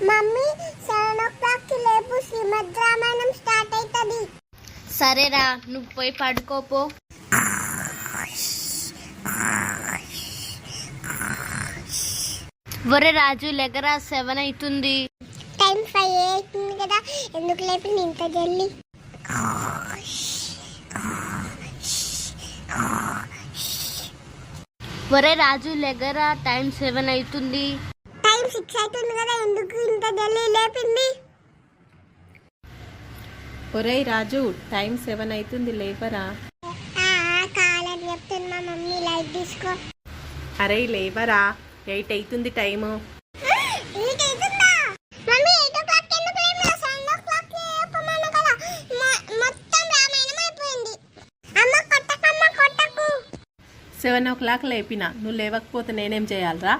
Mummy 7 o'clock కి లేపు శ్రీమద్ Ramayanam start అవుతుంది. సరేరా, నువ్వు పోయి పడుకోపో. ఒరే రాజు, లెగరా, 7 అవుతుంది. టైం 5 అవుతుంది కదా, ఎందుకు లేపి ఇంత జల్లి? ఒరే రాజు, లెగరా, టైం 7 అవుతుంది. టైం 6 అవుతుంది కదా, ఎందుకు ఇంత జల్లి లేపింది? ఒరే రాజు, టైం 7 అవుతుంది, లేవరా. కాలని చెప్తున్నా మమ్మీ, లైట్ తీసుకో. అరే లేవరా, 8 అవుతుంది టైము. మమ్మీ 8 o'clock ఎందుకు లేపినా? 7 o'clock చెప్పమన్నా కదా. మొత్తం రామాయణం అయిపోయింది. అమ్మ కొట్టకు. 7 o'clock లేపినా, నువ్వు లేవకపోతే నేనేం చేయాలరా?